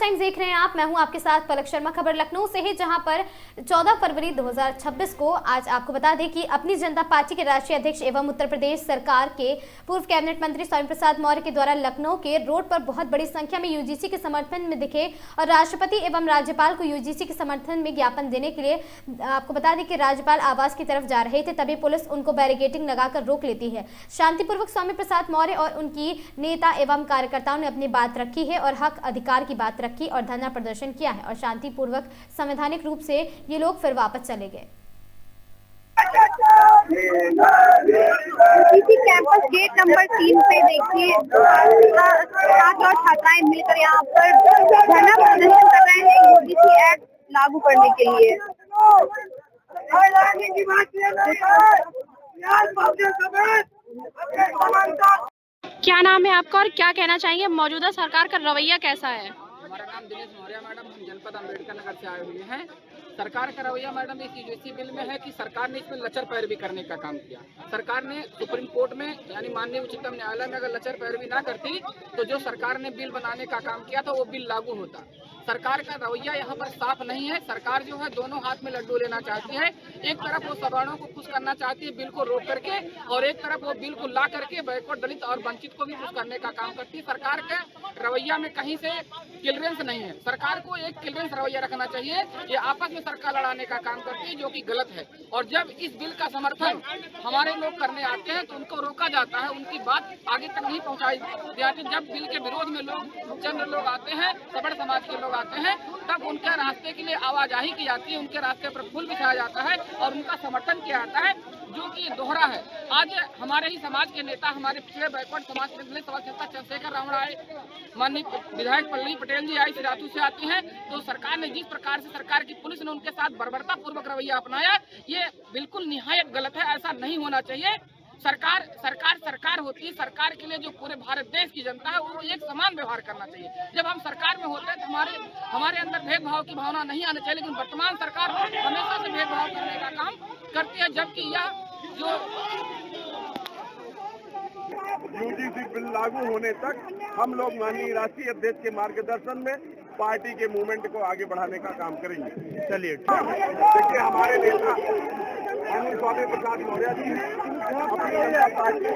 Times देख रहे हैं आप। मैं हूं आपके साथ पलक शर्मा। खबर लखनऊ से है, जहां पर 14 फरवरी 2026 को आज आपको बता दें कि अपनी जनता पार्टी के राष्ट्रीय अध्यक्ष एवं उत्तर प्रदेश सरकार के पूर्व कैबिनेट मंत्री स्वामी प्रसाद मौर्य के द्वारा लखनऊ के रोड पर बहुत बड़ी संख्या में यूजीसी के समर्थन में दिखे और राष्ट्रपति एवं राज्यपाल को यूजीसी के समर्थन में ज्ञापन देने के लिए आपको बता दें कि राज्यपाल आवास की तरफ जा रहे थे, तभी पुलिस उनको बैरिकेडिंग लगाकर रोक लेती है। शांतिपूर्वक स्वामी प्रसाद मौर्य और उनकी नेता एवं कार्यकर्ताओं ने अपनी बात रखी है और हक अधिकार की बात रखी और धरना प्रदर्शन किया है और शांतिपूर्वक संवैधानिक रूप से ये लोग फिर वापस चले गए। इसी कैंपस गेट नंबर 3 पे देखिए छात्र और छात्राएं मिलकर यहाँ पर धरना प्रदर्शन कर रहे हैं यूजीसी एक्ट लागू करने के लिए। क्या नाम है आपका और क्या कहना चाहेंगे? मौजूदा सरकार का रवैया कैसा है? हमारा नाम दिनेश मौर्य मैडम, हम जनपद अम्बेडकर नगर से आए हुए हैं। सरकार का रवैया मैडम इस यूजीसी बिल में है कि सरकार ने इसमें लचर पैरवी करने का काम किया। सरकार ने सुप्रीम कोर्ट में यानी माननीय उच्चतम न्यायालय में अगर लचर पैरवी ना करती तो जो सरकार ने बिल बनाने का काम किया था वो बिल लागू होता। सरकार का रवैया यहाँ पर साफ नहीं है। सरकार जो है दोनों हाथ में लड्डू लेना चाहती है। एक तरफ वो सवर्णों को खुश करना चाहती है बिल को रोक करके, और एक तरफ वो बिल को ला करके बैकवर्ड, दलित और वंचित को भी खुश करने का काम करती है। सरकार के रवैया में कहीं से क्लियरेंस नहीं है। सरकार को एक क्लियरेंस रवैया रखना चाहिए। ये आपस में सरकार लड़ाने का काम करती है जो कि गलत है। और जब इस बिल का समर्थन हमारे लोग करने आते हैं तो उनको रोका जाता है, उनकी बात आगे तक नहीं पहुँचाई जाती। जब बिल के विरोध में चंद लोग आते हैं, सवर्ण समाज के लोग आते हैं, तब उनके रास्ते के लिए आवाजाही की जाती है, उनके रास्ते पर फूल बिछाया जाता है और उनका समर्थन किया जाता है, जो कि दोहरा है। आज हमारे ही समाज के नेता, हमारे पिछड़े बैकवर्ड समाज के नेता चंद्रशेखर रावण आए, माननीय विधायक पल्लवी पटेल जी आई सिराथू से आती हैं, तो सरकार ने जिस प्रकार से सरकार की पुलिस ने उनके साथ बर्बरता पूर्वक रवैया अपनाया, ये बिल्कुल निहायत गलत है। ऐसा नहीं होना चाहिए। सरकार होती है। सरकार के लिए जो पूरे भारत देश की जनता है वो एक समान व्यवहार करना चाहिए। जब हम सरकार में होते हैं तो हमारे अंदर भेदभाव की भावना नहीं आनी चाहिए, लेकिन वर्तमान सरकार हमेशा से भेदभाव करने का काम करती है। जबकि यह जो यूजीसी बिल लागू होने तक हम लोग माननीय राष्ट्रीय अध्यक्ष के मार्गदर्शन में पार्टी के मूवमेंट को आगे बढ़ाने का काम करेंगे। चलिए देखिए, हमारे नेता स्वामी प्रसाद मौर्य जी हैं, अपनी जनता पार्टी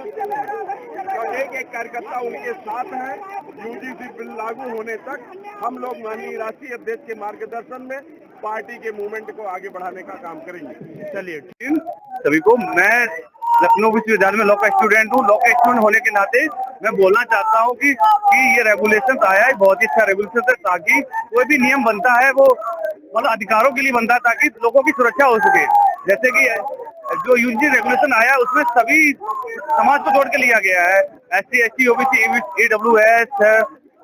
और एक कार्यकर्ता उनके साथ है। यूजीसी बिल लागू होने तक हम लोग माननीय राष्ट्रीय अध्यक्ष के मार्गदर्शन में पार्टी के मूवमेंट को आगे बढ़ाने का काम करेंगे। चलिए सभी को, मैं लखनऊ विश्वविद्यालय में लॉ का स्टूडेंट हूँ। लॉ का स्टूडेंट होने के नाते मैं बोलना चाहता हूँ कि ये रेगुलेशन आया है, बहुत ही अच्छा रेगुलेशन है, ताकि कोई भी नियम बनता है वो मतलब अधिकारों के लिए बनता है, ताकि लोगों की सुरक्षा हो सके। जैसे कि जो यूजीसी रेगुलेशन आया उसमें सभी समाज को जोड़ के लिया गया है, SC, ST, OBC, AWS,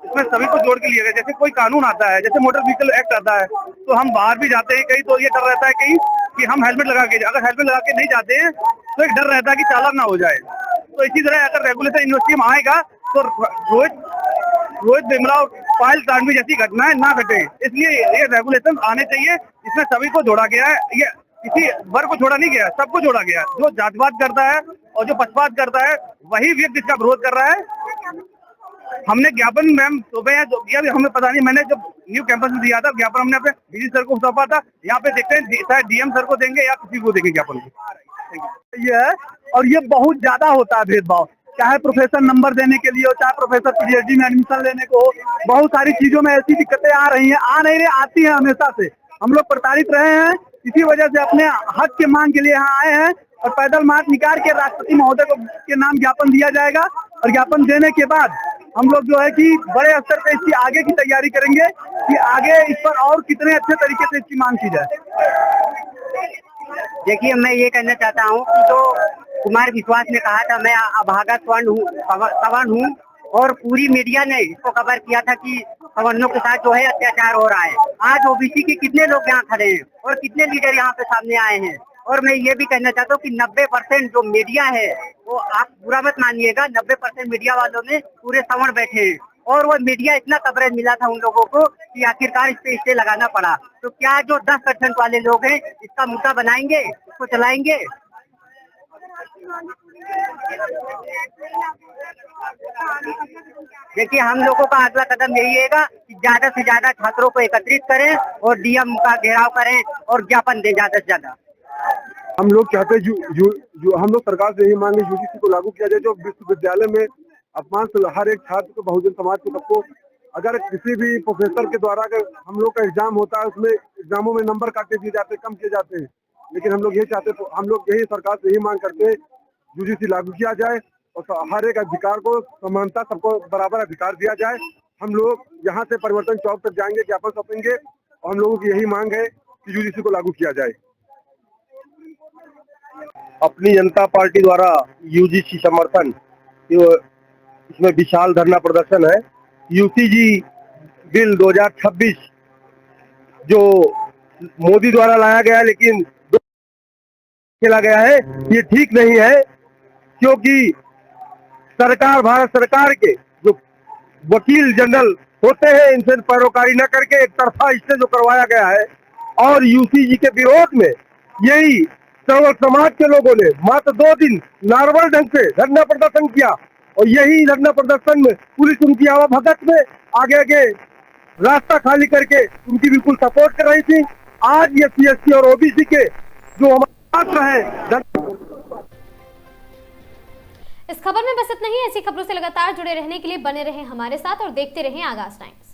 इसमें सभी को जोड़ के लिया गया। जैसे कोई कानून आता है, जैसे मोटर व्हीकल एक्ट आता है, तो हम बाहर भी जाते हैं कहीं तो ये डर रहता है कहीं कि हम हेलमेट लगा के, अगर हेलमेट लगा के नहीं जाते हैं तो एक डर रहता है कि चालान ना हो जाए। तो इसी तरह अगर रेगुलेशन यूनिवर्सिटी में आएगा तो रोहित बिमला पायल तांडवी जैसी घटनाएं ना घटे, इसलिए ये रेगुलेशन आने चाहिए। इसमें सभी को जोड़ा गया है, ये किसी वर्ग को छोड़ा नहीं गया, सबको जोड़ा गया है। जो जातिवाद करता है और जो पक्षपात करता है वही व्यक्ति इसका विरोध कर रहा है। हमने ज्ञापन मैम सुबह हमें पता नहीं, मैंने जब न्यू कैंपस में दिया था ज्ञापन, हमने अपने डीजी सर को सौंपा था। यहाँ पे देखते हैं शायद डीएम सर को देंगे या किसी को देंगे ज्ञापन को। ये है, और ये बहुत ज्यादा होता है भेदभाव, चाहे प्रोफेसर नंबर देने के लिए हो, चाहे प्रोफेसर पीएचडी में एडमिशन लेने को हो। बहुत सारी चीजों में ऐसी दिक्कतें आ रही हैं, आ नहीं रही, आती हैं हमेशा से। हम लोग प्रताड़ित रहे हैं, इसी वजह से अपने हक के मांग के लिए यहाँ आए हैं और पैदल मार्च निकाल के राष्ट्रपति महोदय को के नाम ज्ञापन दिया जाएगा। और ज्ञापन देने के बाद हम लोग जो है कि बड़े स्तर पे इसकी आगे की तैयारी करेंगे कि आगे इस पर और कितने अच्छे तरीके से इसकी मांग की जाए। देखिए, मैं ये कहना चाहता हूँ कि जो कुमार विश्वास ने कहा था मैं अभागा सवर्ण हूँ, और पूरी मीडिया ने इसको कवर किया था कि सवर्णों के साथ जो है अत्याचार हो रहा है। आज ओबीसी के कितने लोग यहाँ खड़े हैं और कितने लीडर यहाँ पे सामने आए हैं। और मैं ये भी कहना चाहता हूँ कि 90% जो मीडिया है, वो आप बुरा मत मानिएगा, 90% मीडिया वालों में पूरे सवर्ण बैठे हैं। और वो मीडिया इतना कवरेज मिला था उन लोगों को कि आखिरकार इस पे स्टे लगाना पड़ा। तो क्या जो 10% वाले लोग हैं इसका मुद्दा बनाएंगे, इसको चलाएंगे? देखिए, हम लोगों का अगला कदम यही रहेगा कि ज्यादा से ज्यादा छात्रों को एकत्रित करें और डीएम का घेराव करें और ज्ञापन दें ज्यादा से ज्यादा। हम लोग चाहते जो हम लोग सरकार से यही मांगे यूजीसी को लागू किया जाए, जो विश्वविद्यालय में अपमान से हर एक छात्र को, बहुजन समाज को, सबको, अगर किसी भी प्रोफेसर के द्वारा अगर हम लोग का एग्जाम होता है उसमें एग्जामों में नंबर काटे दिए जाते, कम किए जाते हैं, लेकिन हम लोग यही चाहते, तो हम लोग यही सरकार से यही मांग करते हैं यूजीसी लागू किया जाए और हर एक अधिकार को समानता, सबको बराबर अधिकार दिया जाए। हम लोग यहाँ से परिवर्तन चौक तक जाएंगे, ज्ञापन सौंपेंगे और हम लोगों की यही मांग है कि यूजीसी को लागू किया जाए। अपनी जनता पार्टी द्वारा यूजीसी समर्थन, इसमें विशाल धरना प्रदर्शन है। यूजीसी बिल 2026 जो मोदी द्वारा लाया गया है, लेकिन खेला गया है, ये ठीक नहीं है, क्योंकि सरकार, भारत सरकार के जो वकील जनरल होते हैं, इनसे पैरोकारी न करके एक तरफा इससे जो करवाया गया है, और यूजीसी के विरोध में यही सर्व समाज के लोगों ने मात्र 2 दिन नॉर्मल ढंग से धरना प्रदर्शन किया और यही धरना प्रदर्शन में पुलिस उनकी आवाभगत में आगे आगे रास्ता खाली करके उनकी बिल्कुल सपोर्ट कर रही थी। आज ये सीएससी और ओबीसी के जो हमारे छात्र हैं। इस खबर में बस इतना ही। ऐसी खबरों से लगातार जुड़े रहने के लिए बने रहें हमारे साथ और देखते रहें आगाज टाइम्स।